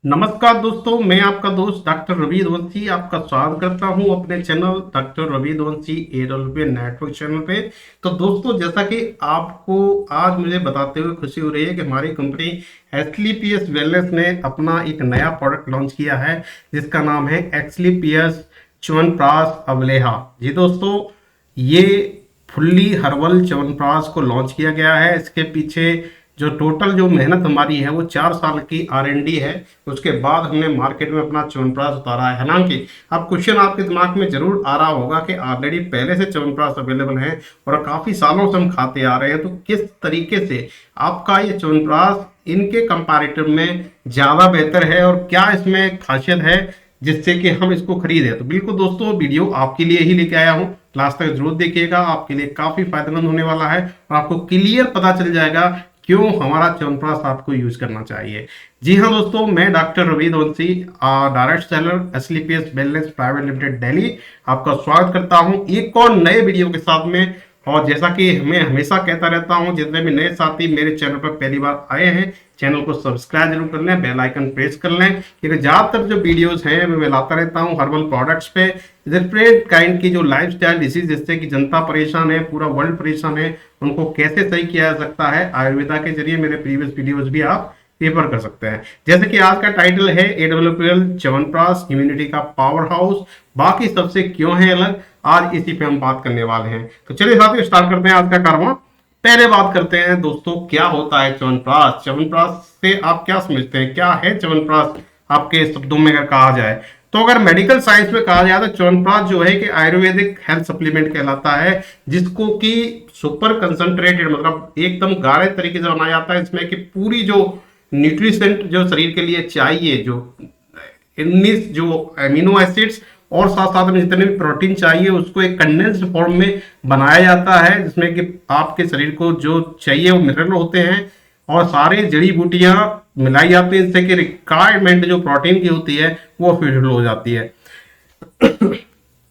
नमस्कार दोस्तों, मैं आपका दोस्त डॉक्टर रवि वंशी आपका स्वागत करता हूं अपने चैनल डॉक्टर रवि वंशी एडल्ट नेटवर्क चैनल पे। तो दोस्तों, जैसा कि आपको आज मुझे बताते हुए खुशी हो रही है कि हमारी कंपनी एक्सलीपियस वेलनेस ने अपना एक नया प्रोडक्ट लॉन्च किया है जिसका नाम है एक्सलीपियस च्यवनप्राश अवलेहा। जी दोस्तों, ये फुल्ली हर्बल च्यवनप्राश को लॉन्च किया गया है। इसके पीछे जो मेहनत हमारी है वो 4 साल की R&D है। उसके बाद हमने मार्केट में अपना च्यवनप्राश उतारा है। हालांकि अब क्वेश्चन आपके दिमाग में जरूर आ रहा होगा कि ऑलरेडी पहले से च्यवनप्राश अवेलेबल है और काफी सालों से हम खाते आ रहे हैं, तो किस तरीके से आपका ये च्यवनप्राश इनके कंपैरेटिव में ज्यादा बेहतर है और क्या इसमें खासियत है जिससे कि हम इसको खरीदें। तो बिल्कुल दोस्तों, वीडियो आपके लिए ही लेके आया हूँ, लास्ट तक जरूर देखिएगा, आपके लिए काफी फायदेमंद होने वाला है और आपको क्लियर पता चल जाएगा क्यों हमारा च्यवनप्राश आपको यूज करना चाहिए। जी हाँ दोस्तों, मैं doctor Ravi Vanshi, direct seller Asclepius wellness private limited Delhi, आपका स्वागत करता हूं एक और नए वीडियो के साथ में। और जैसा कि मैं हमेशा कहता रहता हूं, जितने भी नए साथी मेरे चैनल पर पहली बार आए हैं, चैनल को सब्सक्राइब जरूर कर लें, बेल आइकन प्रेस कर लें, क्योंकि ज्यादातर जो वीडियोस हैं मैं लाता रहता हूं हर्बल प्रोडक्ट्स पे, डिफरेंट काइंड की जो लाइफस्टाइल डिसीज जिससे कि जनता परेशान है, पूरा वर्ल्ड परेशान है, उनको कैसे सही किया जा सकता है आयुर्वेदा के जरिए। मेरे प्रीवियस वीडियोस भी आप रेफर कर सकते हैं। जैसे कि आज का टाइटल है एडब्ल्यूपीएल च्यवनप्राश इम्यूनिटी का पावर हाउस, बाकी सबसे क्यों है अलग, आज इसी पे हम बात करने वाले हैं। तो चलिए साथियों, स्टार्ट करते हैं आज का कारवां। पहले बात करते हैं दोस्तों, क्या होता है च्यवनप्राश। च्यवनप्राश से आप क्या समझते हैं, क्या है च्यवनप्राश आपके शब्दों में अगर कहा जाए तो? अगर मेडिकल साइंस में कहा जाए तो च्यवनप्राश जो है कि आयुर्वेदिक हेल्थ सप्लीमेंट कहलाता है, जिसको कि सुपर कंसंट्रेटेड मतलब एकदम गाढ़े तरीके से बनाया जाता है। इसमें कि पूरी जो न्यूट्रिशेंट जो शरीर के लिए चाहिए, जो 19 जो एमिनो एसिड्स और साथ साथ में जितने भी प्रोटीन चाहिए, उसको एक कंडेंस्ड फॉर्म में बनाया जाता है, जिसमें कि आपके शरीर को जो चाहिए वो मिनरल होते हैं और सारे जड़ी बूटियां मिलाई जाती है, जिससे कि रिक्वायरमेंट जो प्रोटीन की होती है वो फुलफिल हो जाती है।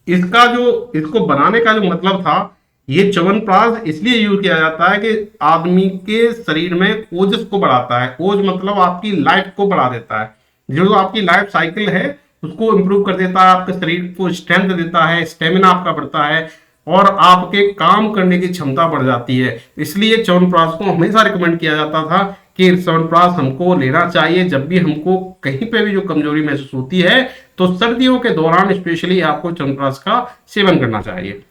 इसको बनाने का जो मतलब था, ये च्यवनप्राश इसलिए यूज किया जाता है कि आदमी के शरीर में ओजस को बढ़ाता है। ओज मतलब आपकी लाइफ को बढ़ा देता है, जो आपकी लाइफ साइकिल है उसको इंप्रूव कर देता है, आपके शरीर को स्ट्रेंथ देता है, स्टेमिना आपका बढ़ता है और आपके काम करने की क्षमता बढ़ जाती है। इसलिए च्यवनप्राश को हमेशा रिकमेंड किया जाता था कि च्यवनप्राश हमको लेना चाहिए जब भी हमको कहीं पे भी जो कमजोरी महसूस होती है, तो सर्दियों के दौरान स्पेशली आपको च्यवनप्राश का सेवन करना चाहिए।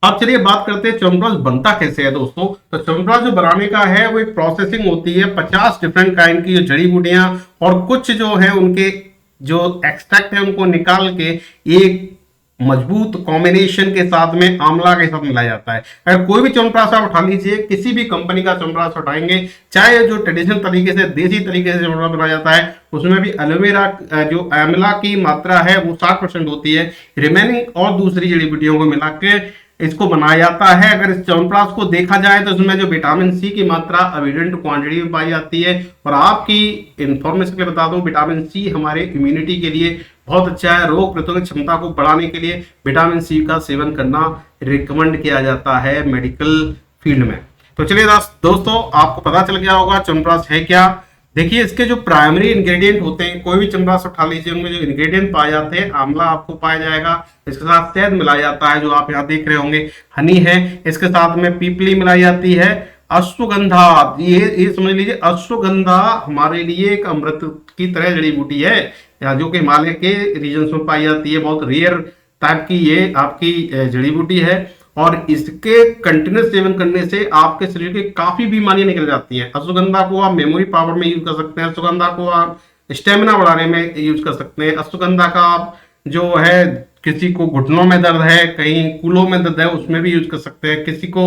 अब चलिए बात करते हैं च्यवनप्राश बनता कैसे है दोस्तों। तो च्यवनप्राश जो बनाने का है वो एक प्रोसेसिंग होती है। 50 डिफरेंट काइंड की जो जड़ी बूटियां और कुछ जो है उनके जो एक्सट्रैक्ट है उनको निकाल के एक मजबूत कॉम्बिनेशन के साथ में आंवला के साथ मिलाया जाता है। अगर कोई भी च्यवनप्राश आप उठा लीजिए, किसी भी कंपनी का च्यवनप्राश उठाएंगे, चाहे जो ट्रेडिशनल तरीके से देसी तरीके से च्यवनप्राश बनाया जाता है, उसमें भी एलोवेरा जो आंवला की मात्रा है वो 60% होती है। रिमेनिंग और दूसरी जड़ी बूटियों को मिला के इसको बनाया जाता है। अगर इस च्यवनप्राश को देखा जाए तो इसमें जो विटामिन सी की मात्रा अविडेंट क्वांटिटी में पाई जाती है। और आपकी इंफॉर्मेशन के लिए बता दूं, विटामिन सी हमारे इम्यूनिटी के लिए बहुत अच्छा है। रोग प्रतिरोधक क्षमता को बढ़ाने के लिए विटामिन सी का सेवन करना रिकमेंड किया जाता है मेडिकल फील्ड में। तो चलिए दोस्तों, आपको पता चल गया होगा च्यवनप्राश है क्या। देखिए, इसके जो प्राइमरी इंग्रेडिएंट होते हैं, कोई भी च्यवनप्राश उठा लीजिए, उनमें जो इंग्रेडिएंट पाए जाते हैं, आंवला आपको पाया जाएगा, इसके साथ शहद मिलाया जाता है जो आप यहाँ देख रहे होंगे, हनी है, इसके साथ में पीपली मिलाई जाती है, अश्वगंधा, ये समझ लीजिए, अश्वगंधा हमारे लिए एक अमृत की तरह जड़ी बूटी है, जो कि हिमालय के रीजन में पाई जाती है। बहुत रेयर टाइप की ये आपकी जड़ी बूटी है और इसके कंटिन्यूस सेवन करने से आपके शरीर की काफी बीमारियां निकल जाती हैं। अश्वगंधा को आप मेमोरी पावर में यूज कर सकते हैं, अश्वगंधा को आप स्टेमिना बढ़ाने में यूज कर सकते हैं, अश्वगंधा का आप जो है किसी को घुटनों में दर्द है, कहीं कूलों में दर्द है, उसमें भी यूज कर सकते हैं, किसी को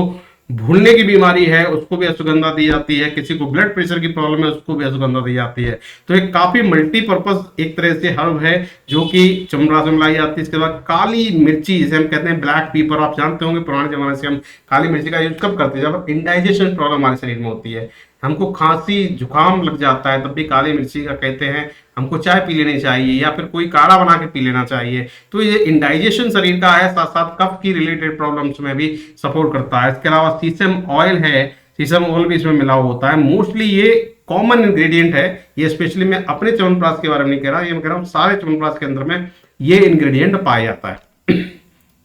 भूलने की बीमारी है उसको भी अश्वगंधा दी जाती है, किसी को ब्लड प्रेशर की प्रॉब्लम है उसको भी अश्वगंधा दी जाती है। तो एक काफी मल्टीपर्पज एक तरह से हर्ब है जो कि च्यवनप्राश में लाई जाती है। इसके बाद काली मिर्ची, जिसे हम कहते हैं ब्लैक पीपर, आप जानते होंगे पुराने जमाने से हम काली मिर्ची का यूज कब करते हैं, जब इंडाइजेशन प्रॉब्लम हमारे शरीर में होती है, हमको खांसी जुकाम लग जाता है, तब भी काली मिर्ची का कहते हैं हमको चाय पी लेनी चाहिए या फिर कोई काढ़ा बना के पी लेना चाहिए। तो ये इंडाइजेशन शरीर का है, साथ साथ कफ की रिलेटेड प्रॉब्लम्स में भी सपोर्ट करता है। इसके अलावा सीसम ऑयल है, सीसम ऑयल भी इसमें मिला हुआ होता है। मोस्टली ये कॉमन इंग्रेडिएंट है, ये स्पेशली मैं अपने च्यवनप्राश के बारे में नहीं कह रहा, ये मैं कह रहा हूँ सारे च्यवनप्राश के अंदर में ये इंग्रेडिएंट पाया जाता है।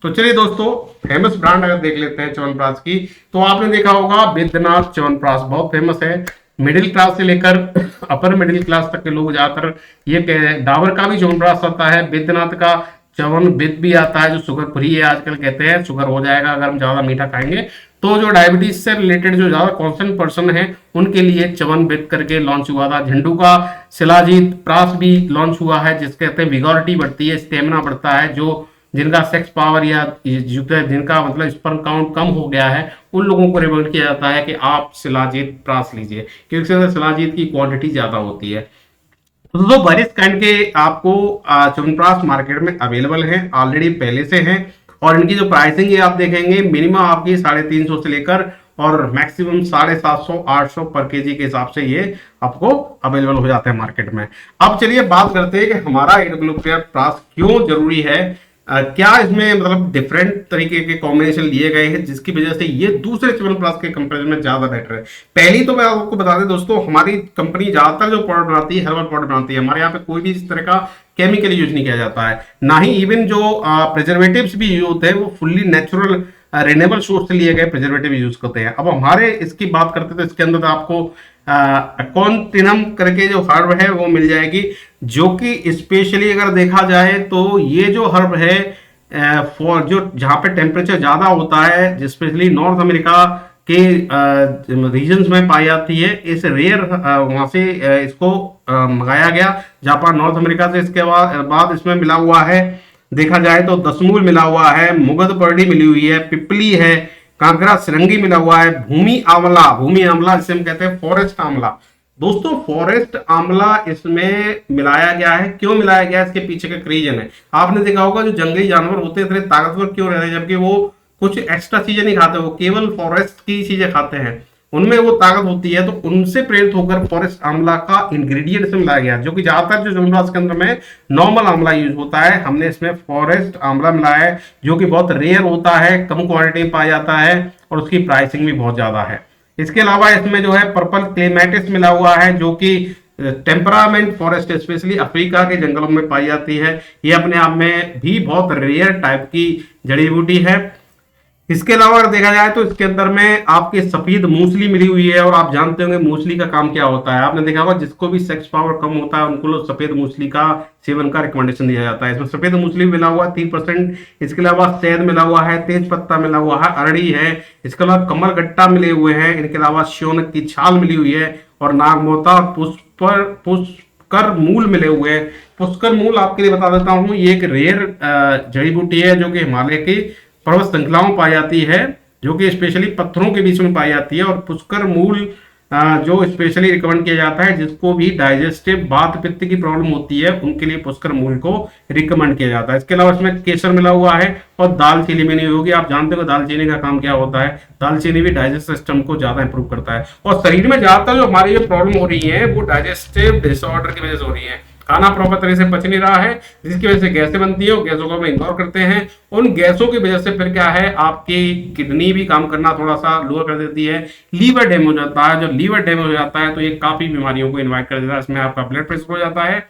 तो चलिए दोस्तों, फेमस ब्रांड अगर देख लेते हैं च्यवनप्राश की, तो आपने देखा होगा बैद्यनाथ च्यवनप्राश बहुत फेमस है। मिडिल क्लास से लेकर अपर मिडिल क्लास तक के लोग ज्यादातर ये डाबर का भी च्यवनप्राश आता है, बैद्यनाथ का च्यवनप्राश भी आता है जो शुगर फ्री है। आजकल कहते हैं शुगर हो जाएगा अगर हम ज्यादा मीठा खाएंगे, तो जो डायबिटीज से रिलेटेड जो ज्यादा कॉन्सर्न पर्सन है उनके लिए च्यवनप्राश करके लॉन्च हुआ था। झंडू का शिलाजीत प्राश भी लॉन्च हुआ है, जिसके कहते हैं विगोरिटी बढ़ती है, स्टेमिना बढ़ता है, जो जिनका सेक्स पावर या जिनका मतलब स्पर्म काउंट कम हो गया है उन लोगों को रिकमेंड किया जाता है कि आप शिलाजीत प्राश लीजिए, क्योंकि इसके अंदर शिलाजीत की क्वांटिटी ज्यादा होती है। तो दोस्तों वेरियस काइंड के आपको च्यवनप्राश मार्केट में अवेलेबल हैं, ऑलरेडी पहले से हैं, और इनकी जो प्राइसिंग है आप देखेंगे मिनिमम आपकी 350 से लेकर और मैक्सिमम 750 800 पर केजी के हिसाब से ये आपको अवेलेबल हो जाते हैं मार्केट में। अब चलिए बात करते हैं कि हमारा एडब्ल्यूकेयर प्राश क्यों जरूरी है, क्या इसमें मतलब डिफरेंट तरीके के कॉम्बिनेशन लिए गए हैं जिसकी वजह से ये दूसरे च्यवनप्राश के कंपैरिजन में ज्यादा बेटर है। पहली तो मैं आपको बता दें दोस्तों, हमारी कंपनी ज्यादातर जो प्रोडक्ट बनाती है हर्बल प्रोडक्ट बनाती है, हमारे यहाँ पे कोई भी इस तरह का केमिकल यूज नहीं किया जाता है, ना ही इवन जो प्रिजर्वेटिव्स भी यूज होते हैं वो फुल्ली नेचुरल रिन्यूएबल सोर्स से लिए गए प्रिजर्वेटिव यूज करते हैं। अब हमारे इसकी बात करते तो इसके अंदर आपको अकोंटिनम करके जो हर्ब है वो मिल जाएगी, जो कि स्पेशली अगर देखा जाए तो ये जो हर्ब है फॉर जो जहाँ पे टेम्परेचर ज्यादा होता है, स्पेशली नॉर्थ अमेरिका के रीजन्स में पाई जाती है। इस रेयर वहां से इसको मंगाया गया जापान नॉर्थ अमेरिका से। इसके बाद इसमें मिला हुआ है, देखा जाए तो दसमूल मिला हुआ है, मुगद पर्डी मिली हुई है, पिपली है, कांकरा सिरंगी मिला हुआ है, भूमि आंवला जिसे हम कहते हैं फॉरेस्ट आंवला। दोस्तों फॉरेस्ट आंवला इसमें मिलाया गया है, क्यों मिलाया गया है इसके पीछे का रीजन है। आपने देखा होगा जो जंगली जानवर होते हैं इतने ताकतवर क्यों रहते हैं, जबकि वो कुछ एक्स्ट्रा चीजें नहीं खाते, वो केवल फॉरेस्ट की चीजें खाते हैं, उनमें वो ताकत होती है। तो उनसे प्रेरित होकर फॉरेस्ट आंवला का इंग्रेडिएंट इसमें मिलाया गया, जो कि ज्यादातर जो च्यवनप्राश के अंदर में नॉर्मल आंवला यूज होता है, हमने इसमें फॉरेस्ट आंवला मिलाया है, जो कि बहुत रेयर होता है, कम क्वांटिटी में पाया जाता है और उसकी प्राइसिंग भी बहुत ज्यादा है। इसके अलावा इसमें जो है पर्पल क्लेमेटिस मिला हुआ है, जो कि टेम्परामेंट फॉरेस्ट स्पेशली अफ्रीका के जंगलों में पाई जाती है। ये अपने आप में भी बहुत रेयर टाइप की जड़ी बूटी है। इसके अलावा अगर देखा जाए तो इसके अंदर में आपके सफेद मूसली मिली हुई है, और आप जानते होंगे मूसली का काम क्या होता है। आपने देखा होगा जिसको भी सेक्स पावर कम होता है उनको लोग सफेद मूसली का सेवन का रिकमेंडेशन दिया जाता है। इसमें सफेद मूसली मिला हुआ है 3%। इसके अलावा शहद मिला हुआ है, तेज पत्ता मिला हुआ है, अरड़ी है, इसके अलावा कमल गट्टा मिले हुए हैं, इनके अलावा श्योनक की छाल मिली हुई है, और नागमोता पुष्कर मूल मिले हुए हैं। पुष्कर मूल आपके लिए बता देता हूँ, ये एक रेयर जड़ी बूटी है जो कि हिमालय की पर्वत श्रृंखलाओं में पाई जाती है, जो कि स्पेशली पत्थरों के बीच में पाई जाती है। और पुष्कर मूल जो स्पेशली रिकमेंड किया जाता है जिसको भी डाइजेस्टिव वात पित्त की प्रॉब्लम होती है उनके लिए पुष्कर मूल को रिकमेंड किया जाता है। इसके अलावा इसमें केसर मिला हुआ है और दालचीनी मिली होगी। आप जानते हो दालचीनी का काम क्या होता है, दालचीनी भी डाइजेस्टिव सिस्टम को ज्यादा इंप्रूव करता है। और शरीर में ज्यादातर जो हमारी जो प्रॉब्लम हो रही है वो डाइजेस्टिव डिसऑर्डर की वजह से हो रही है, खाना प्रॉपर तरीके से पच नहीं रहा है, जिसकी वजह से गैसें बनती है, गैसों को हम इग्नोर करते हैं। उन गैसों की वजह से फिर क्या है, आपकी किडनी भी काम करना थोड़ा सा लोअर कर देती है, लीवर डैमेज हो जाता है। जब लीवर डैमेज हो जाता है तो ये काफी बीमारियों को इन्वाइट कर देता है। इसमें आपका ब्लड प्रेशर हो जाता है,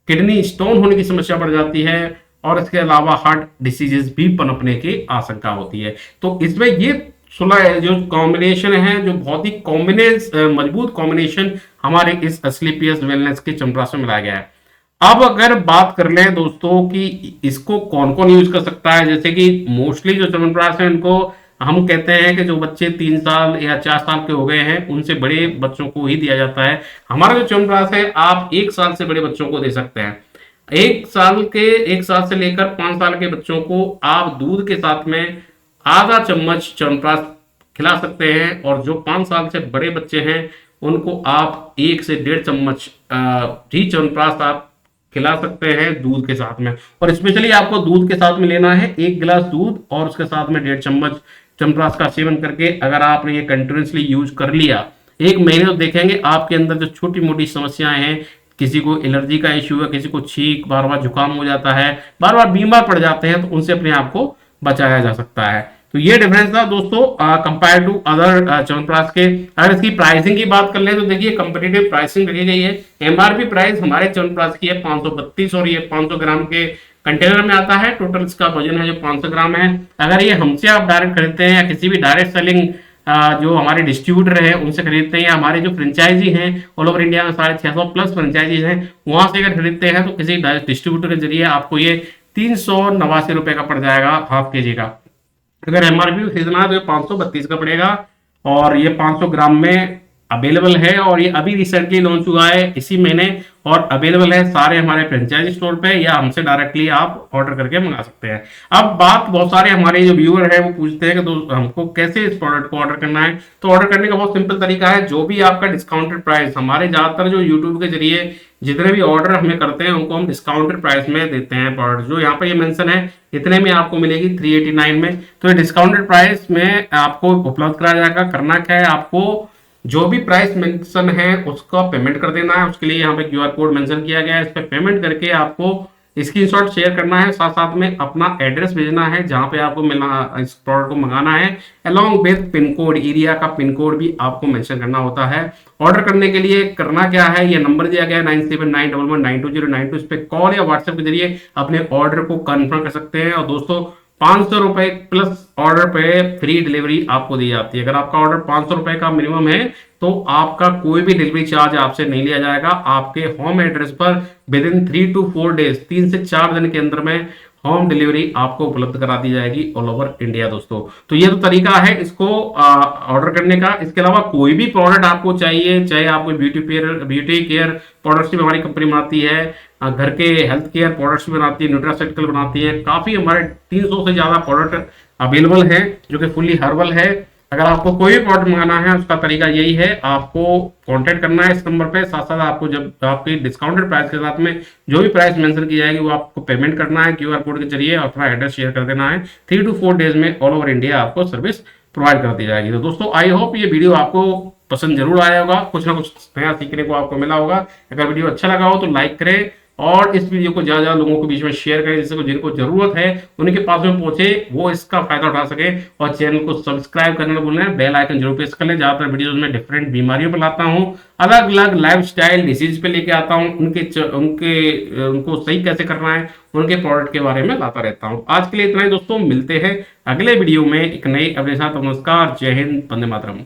किडनी स्टोन होने की समस्या बढ़ जाती है, और इसके अलावा हार्ट डिसीजेस भी पनपने की आशंका होती है। तो इसमें ये 16 जो कॉम्बिनेशन है, जो बहुत ही मजबूत कॉम्बिनेशन हमारे इस एस्क्लेपियस वेलनेस के च्यवनप्राश में मिलाया गया है। अब अगर बात कर लें दोस्तों कि इसको कौन कौन यूज कर सकता है, जैसे कि मोस्टली जो च्यवनप्राश है उनको हम कहते हैं कि जो बच्चे 3 साल या 4 साल के हो गए हैं उनसे बड़े बच्चों को ही दिया जाता है। हमारा जो च्यवनप्राश है आप 1 साल से बड़े बच्चों को दे सकते हैं। 1 साल से लेकर 5 साल के बच्चों को आप दूध के साथ में आधा चम्मच च्यवनप्राश खिला सकते हैं, और जो 5 साल से बड़े बच्चे हैं उनको आप 1 से 1.5 चम्मच ही च्यवनप्राश आप खिला सकते हैं दूध के साथ में। और स्पेशली आपको दूध के साथ में लेना है 1 गिलास दूध और उसके साथ में 1.5 चम्मच च्यवनप्राश का सेवन करके अगर आपने ये कंटिन्यूसली यूज कर लिया 1 महीने, तो देखेंगे आपके अंदर जो छोटी मोटी समस्याएं हैं, किसी को एलर्जी का इश्यू है, किसी को छींक, बार बार जुकाम हो जाता है, बार बार बीमार पड़ जाते हैं, तो उनसे अपने आप को बचाया जा सकता है। तो ये डिफरेंस था दोस्तों कंपेयर टू अदर च्यवनप्राश के। अगर इसकी प्राइसिंग की बात कर ले तो देखिए कंपेटिटिव प्राइसिंग रखी गई है। एमआरपी प्राइस हमारे च्यवनप्राश की है 532 और ये 500 ग्राम के कंटेनर में आता है। टोटल इसका वजन है जो 500 ग्राम है। अगर ये हमसे आप डायरेक्ट खरीदते हैं या किसी भी डायरेक्ट सेलिंग जो हमारे डिस्ट्रीब्यूटर हैं उनसे खरीदते हैं, या हमारे जो फ्रेंचाइजी हैं ऑल ओवर इंडिया में 650 प्लस फ्रेंचाइजीज हैं, वहां से अगर खरीदते हैं तो किसी डिस्ट्रीब्यूटर के जरिए आपको ये 389 रुपए का पड़ जाएगा हाफ के जी का। अगर एमआरपी खरीदना है तो ये 532 का पड़ेगा और ये 500 ग्राम में अवेलेबल है। और ये अभी रिसेंटली लॉन्च हुआ है इसी महीने और अवेलेबल है सारे हमारे फ्रेंचाइजी स्टोर पे, या हमसे डायरेक्टली आप ऑर्डर करके मंगा सकते हैं। अब बात बहुत सारे हमारे जो व्यूअर हैं वो पूछते हैं कि तो हमको कैसे इस प्रोडक्ट को ऑर्डर करना है। तो ऑर्डर करने का बहुत सिंपल तरीका है, जो भी आपका डिस्काउंटेड प्राइस, हमारे ज्यादातर जो यूट्यूब के जरिए जितने भी ऑर्डर हमें करते हैं उनको हम डिस्काउंटेड प्राइस में देते हैं प्रोडक्ट। जो यहाँ पर ये मेंशन है इतने में आपको मिलेगी 389 में। तो ये डिस्काउंटेड प्राइस में आपको उपलब्ध कराया जाएगा। करना क्या है, आपको जो भी प्राइस मेंशन है उसका पेमेंट कर देना है। उसके लिए यहाँ पे क्यूआर कोड मेंशन किया गया है, इस पे पेमेंट करके आपको स्क्रीनशॉट शेयर करना है, साथ साथ में अपना एड्रेस भेजना है जहां पे आपको मिलना इस प्रोडक्ट को मंगाना है, along with pin code, area का पिन कोड भी आपको मेंशन करना होता है। ऑर्डर करने के लिए करना क्या है, ये नंबर दिया गया है 9791192092, इस पे कॉल या व्हाट्सएप के जरिए अपने ऑर्डर को कंफर्म कर सकते हैं। और दोस्तों 500 रुपए प्लस ऑर्डर पे फ्री डिलीवरी आपको दी जाती है। अगर आपका ऑर्डर 500 रुपए का मिनिमम है तो आपका कोई भी डिलीवरी चार्ज आपसे नहीं लिया जाएगा। आपके होम एड्रेस पर विद इन 3 to 4 डेज, 3 से 4 दिन के अंदर में होम डिलीवरी आपको उपलब्ध करा दी जाएगी ऑल ओवर इंडिया दोस्तों। तो ये तो तरीका है इसको ऑर्डर करने का। इसके अलावा कोई भी प्रोडक्ट आपको चाहिए, चाहे आपको ब्यूटी केयर प्रोडक्ट्स भी हमारी कंपनी बनाती है, घर के हेल्थ केयर प्रोडक्ट्स भी बनाती है, न्यूट्रासेटिकल बनाती है, काफी हमारे 300 से ज्यादा प्रोडक्ट अवेलेबल है जो कि फुल्ली हर्बल है। अगर आपको कोई भी प्रोडक्ट मंगाना है उसका तरीका यही है, आपको कांटेक्ट करना है इस नंबर पे। साथ साथ आपको जब आपकी डिस्काउंटेड प्राइस के साथ में जो भी प्राइस मेंशन की जाएगी वो आपको पेमेंट करना है क्यूआर कोड के जरिए, अपना एड्रेस शेयर कर देना है। 3 to 4 डेज में ऑल ओवर इंडिया आपको सर्विस प्रोवाइड कर दी जाएगी। तो दोस्तों आई होप ये वीडियो आपको पसंद जरूर आया होगा, कुछ ना कुछ नया सीखने को आपको मिला होगा। अगर वीडियो अच्छा लगा हो तो लाइक करें और इस वीडियो को ज्यादा लोगों के बीच में शेयर करें, जिससे जिनको जरूरत है उनके पास में पहुंचे, वो इसका फायदा उठा सके। और चैनल को सब्सक्राइब करने को भूलें, बेल आइकन जरूर प्रेस कर लें। ज्यादातर वीडियोस में डिफरेंट बीमारियों पर लाता हूं, अलग अलग लाइफस्टाइल डिसीज पे लेके आता हूं, उनको सही कैसे करना है उनके प्रोडक्ट के बारे में लाता रहता हूं। आज के लिए इतना ही दोस्तों, मिलते हैं अगले वीडियो में एक नई अपने साथ। नमस्कार, जय हिंद, वंदे मातरम।